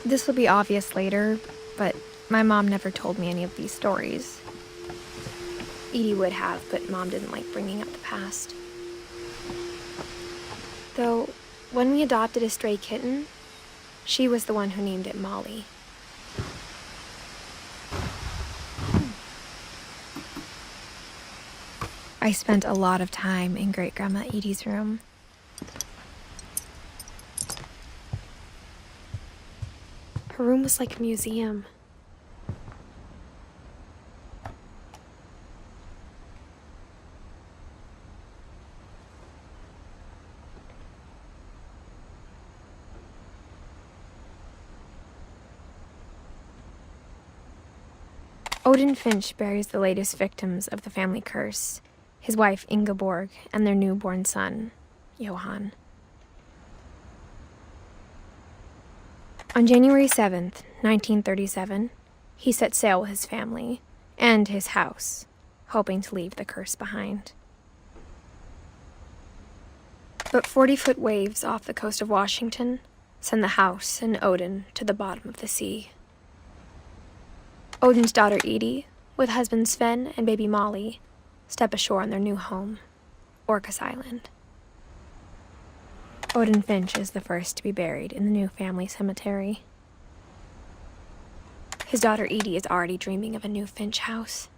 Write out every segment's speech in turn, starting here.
This will be obvious later, but my mom never told me any of these stories. Edie would have, but Mom didn't like bringing up the past. Though, when we adopted a stray kitten, she was the one who named it Molly. I spent a lot of time in Great-Grandma Edie's room. Her room was like a museum. Odin Finch buries the latest victims of the family curse, his wife Ingeborg and their newborn son, Johann. On January 7th, 1937, he set sail with his family and his house, hoping to leave the curse behind. But 40-foot waves off the coast of Washington send the house and Odin to the bottom of the sea. Odin's daughter Edie, with husband Sven and baby Molly, step ashore on their new home, Orcas Island. Odin Finch is the first to be buried in the new family cemetery. His daughter Edie is already dreaming of a new Finch house.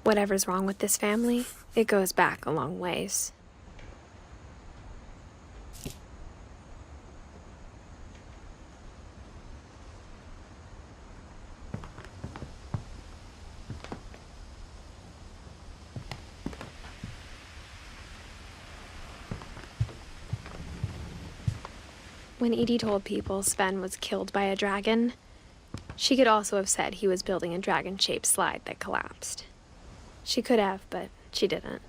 Whatever's wrong with this family, it goes back a long ways. When Edie told people Sven was killed by a dragon, she could also have said he was building a dragon-shaped slide that collapsed. She could have, but she didn't.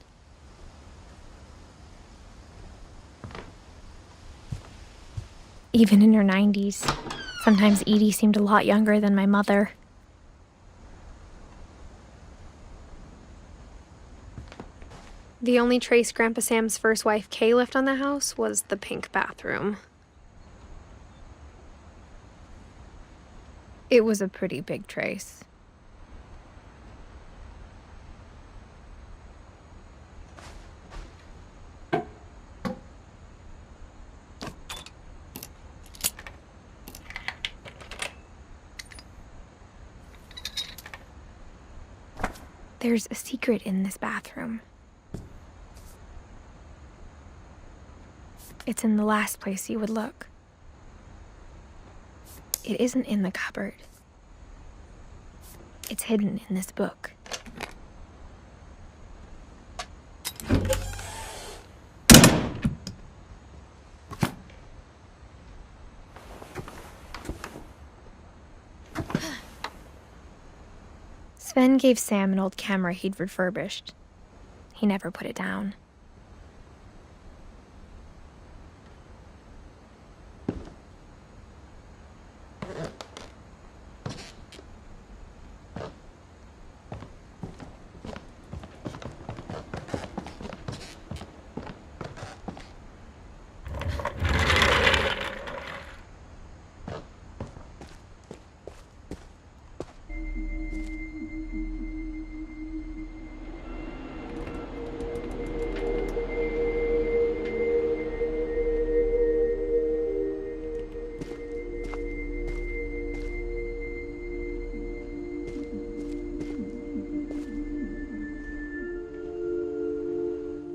Even in her 90s, sometimes Edie seemed a lot younger than my mother. The only trace Grandpa Sam's first wife Kay left on the house was the pink bathroom. It was a pretty big trace. There's a secret in this bathroom. It's in the last place you would look. It isn't in the cupboard. It's hidden in this book. Sven gave Sam an old camera he'd refurbished. He never put it down.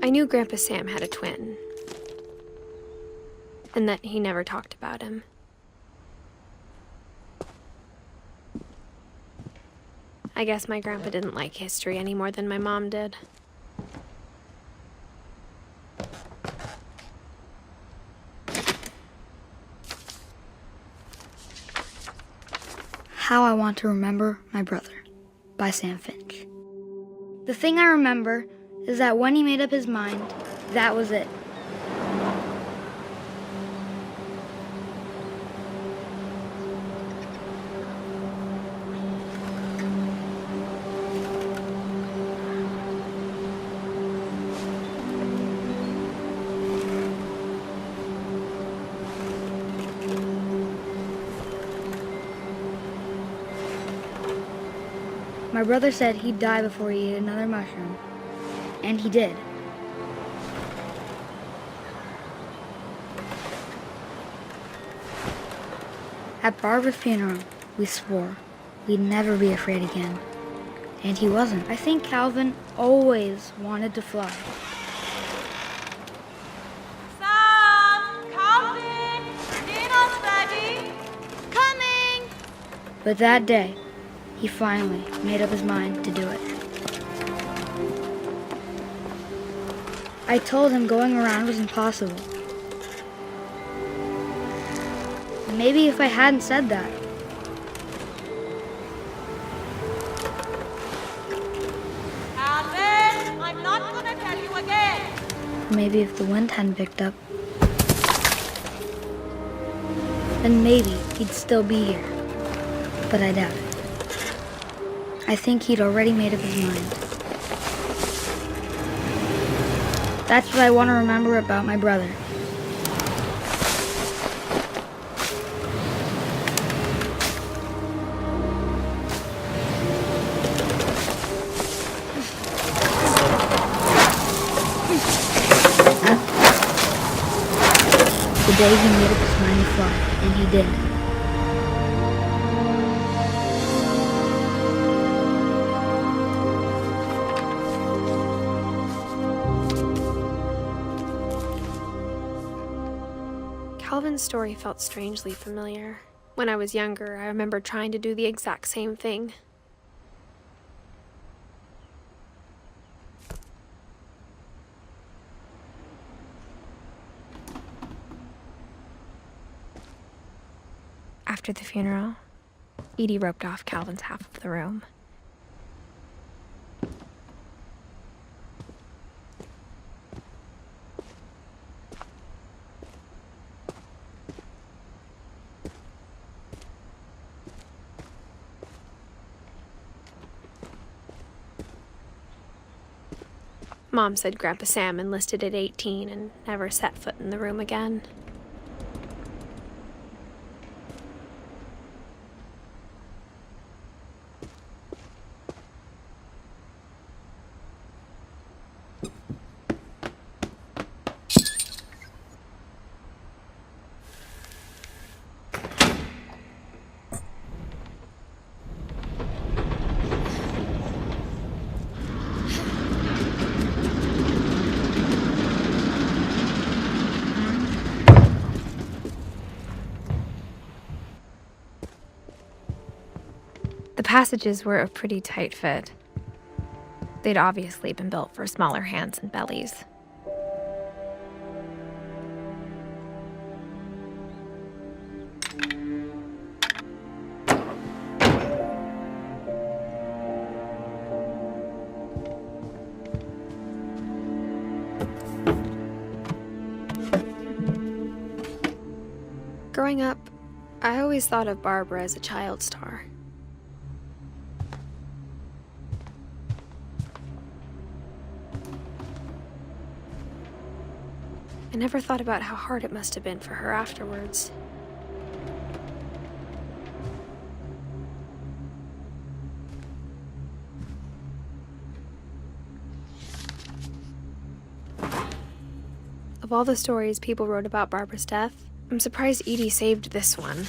I knew Grandpa Sam had a twin, and that he never talked about him. I guess my grandpa didn't like history any more than my mom did. How I Want to Remember My Brother by Sam Finch. The thing I remember is that when he made up his mind, that was it. My brother said he'd die before he ate another mushroom, and he did. At Barbara's funeral, we swore we'd never be afraid again, and he wasn't. I think Calvin always wanted to fly. Sam! Calvin! Dinner's ready! Coming! But that day, he finally made up his mind to do it. I told him going around was impossible. Maybe if I hadn't said that. Calvin, I'm not gonna tell you again. Maybe if the wind hadn't picked up, then maybe he'd still be here. But I doubt it. I think he'd already made up his mind. That's what I want to remember about my brother. The day he made up his mind to fly, and he did. Calvin's story felt strangely familiar. When I was younger, I remember trying to do the exact same thing. After the funeral, Edie roped off Calvin's half of the room. Mom said Grandpa Sam enlisted at 18 and never set foot in the room again. The passages were a pretty tight fit. They'd obviously been built for smaller hands and bellies. Growing up, I always thought of Barbara as a child star. I never thought about how hard it must have been for her afterwards. Of all the stories people wrote about Barbara's death, I'm surprised Edie saved this one.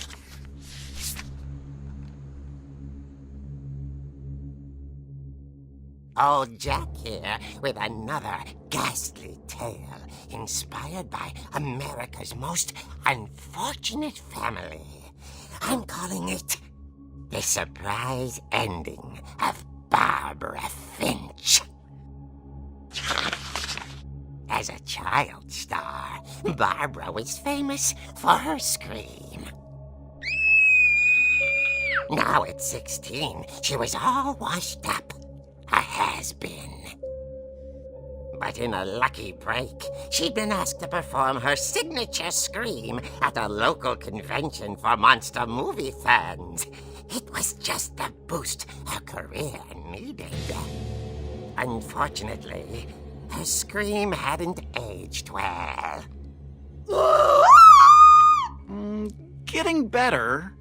Old Jack here with another ghastly tale inspired by America's most unfortunate family. I'm calling it The surprise ending of Barbara Finch. As a child star, Barbara was famous for her scream. Now at 16, she was all washed up, a has-been. But in a lucky break, she'd been asked to perform her signature scream at a local convention for monster movie fans. It was just the boost her career needed. Unfortunately, her scream hadn't aged well. Getting better.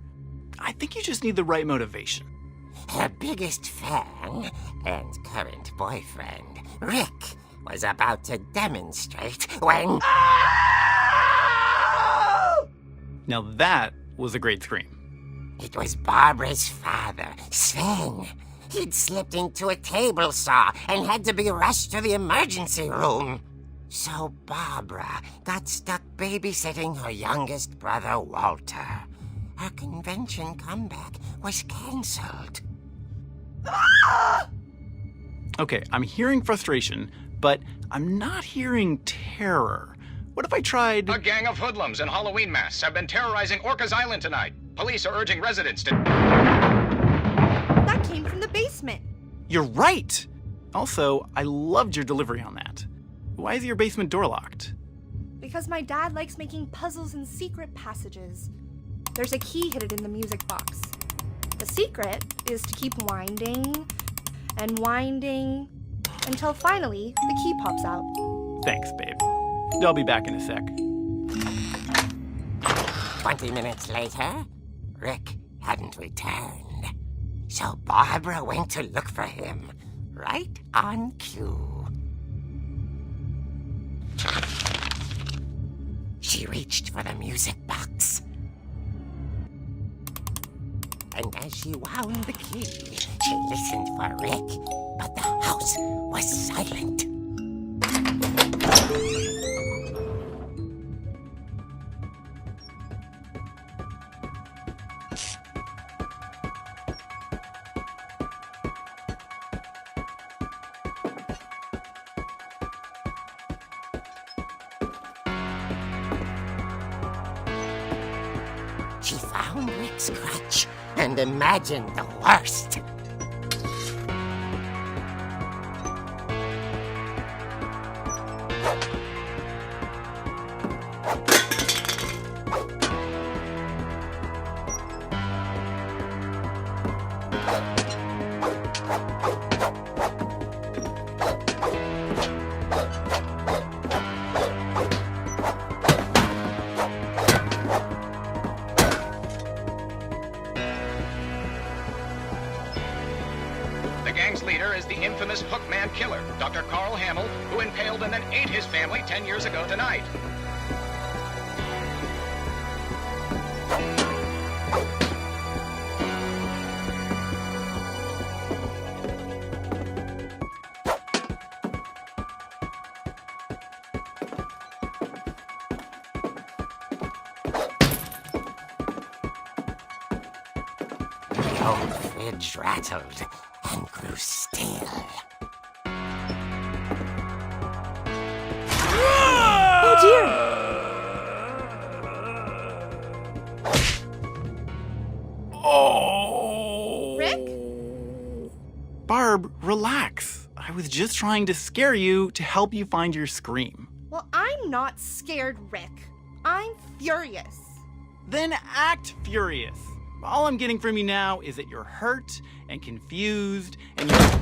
I think you just need the right motivation. Her biggest fan and current boyfriend, Rick, was about to demonstrate when... Now that was a great scream. It was Barbara's father, Sven. He'd slipped into a table saw and had to be rushed to the emergency room. So Barbara got stuck babysitting her youngest brother, Walter. Her convention comeback was cancelled. Okay, I'm hearing frustration, but I'm not hearing terror. What if I tried... A gang of hoodlums in Halloween masks have been terrorizing Orcas Island tonight. Police are urging residents to... That came from the basement. You're right! Also, I loved your delivery on that. Why is your basement door locked? Because my dad likes making puzzles and secret passages. There's a key hidden in the music box. The secret is to keep winding and winding until finally the key pops out. Thanks, babe. I'll be back in a sec. 20 minutes later, Rick hadn't returned. So Barbara went to look for him, right on cue. She reached for the music box. And as she wound the key, she listened for Rick, but the house was silent. She found Rick's crutch and imagined the worst. The gang's leader is the infamous Hookman killer, Dr. Carl Hamill, who impaled and then ate his family 10 years ago tonight. The old fridge rattled and grew still. Oh dear! Oh! Rick? Barb, relax. I was just trying to scare you to help you find your scream. Well, I'm not scared, Rick. I'm furious. Then act furious. All I'm getting from you now is that you're hurt and confused and you're...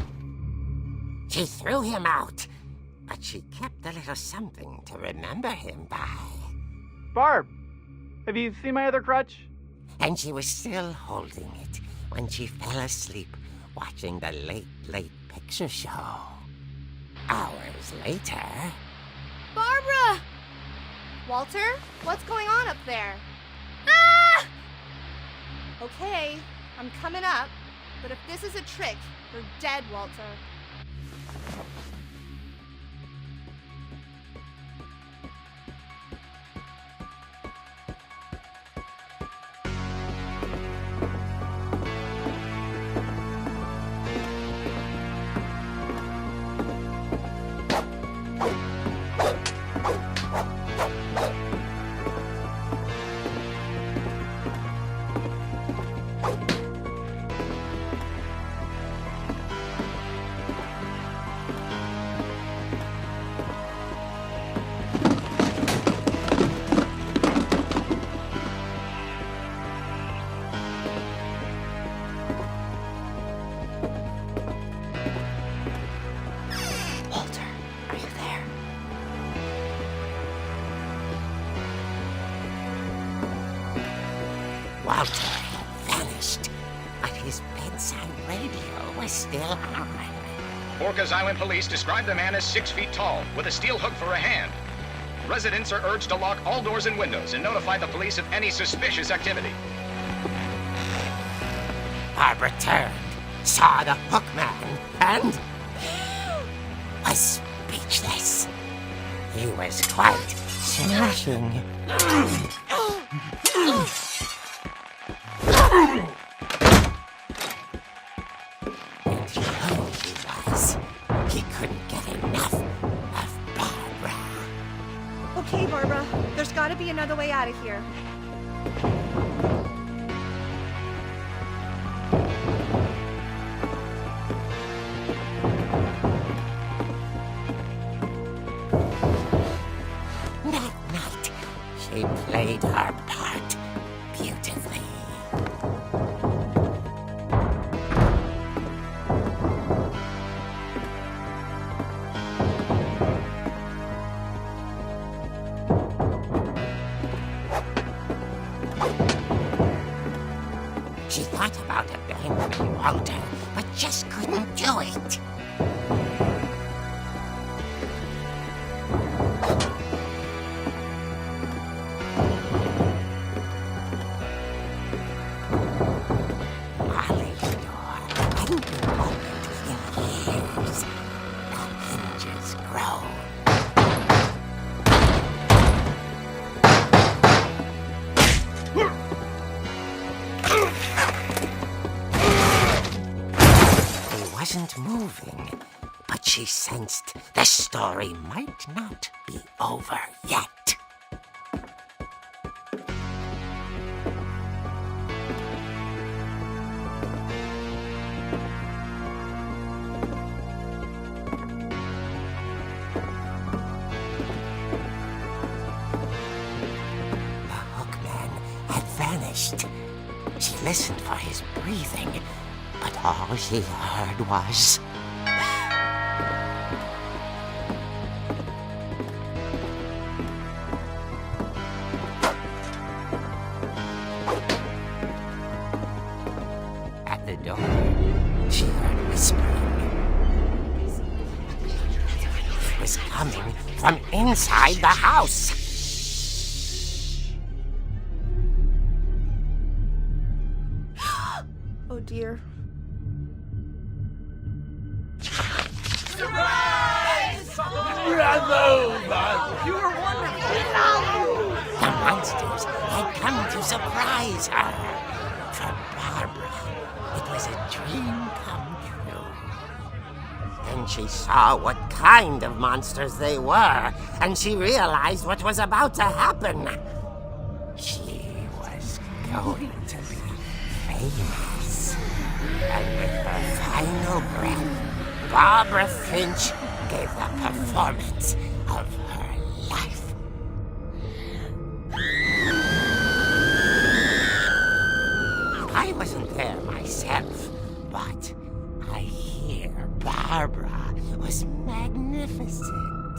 She threw him out, but she kept a little something to remember him by. Barb, have you seen my other crutch? And she was still holding it when she fell asleep watching the late picture show. Hours later... Barbara! Walter, what's going on up there? Ah! Okay, I'm coming up, but if this is a trick, you're dead, Walter. Walter had vanished, but his bedside radio was still on. Orcas Island police describe the man as 6 feet tall, with a steel hook for a hand. Residents are urged to lock all doors and windows and notify the police of any suspicious activity. Barbara turned, saw the hook man, and was speechless. He was quite smashing. And who he was, he couldn't get enough of Barbara. Okay, Barbara, there's gotta be another way out of here. That night, she played her part beautifully. She thought about abandoning Walter, but just couldn't do it. Molly's door hadn't been opened in years. The hinges groaned. He wasn't moving, but she sensed the story might not be over yet. The hookman had vanished. She listened for his breathing, but all she heard was... At the door, she heard whispering. It was coming from inside the house. Oh dear. The monsters had come to surprise her. For Barbara, it was a dream come true. Then she saw what kind of monsters they were, and she realized what was about to happen. She was going to be famous. And with her final breath, Barbara Finch gave the performance of her life. I wasn't there myself, but I hear Barbara was magnificent.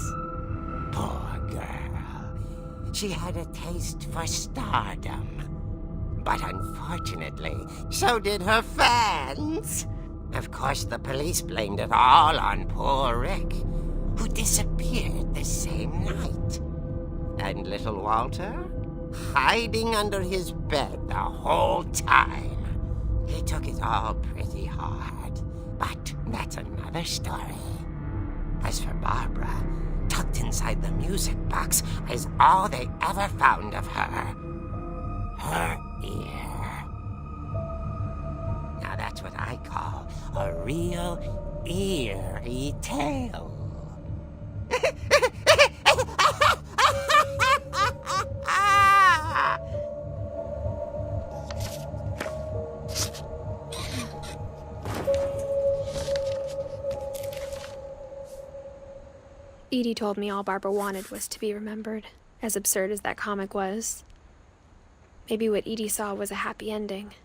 Poor girl. She had a taste for stardom. But unfortunately, so did her fans. Of course, the police blamed it all on poor Rick, who disappeared the same night. And little Walter? Hiding under his bed the whole time. He took it all pretty hard, but that's another story. As for Barbara, tucked inside the music box is all they ever found of her. Her ear. Now that's what I call a real eerie tale. Edie told me all Barbara wanted was to be remembered, as absurd as that comic was. Maybe what Edie saw was a happy ending.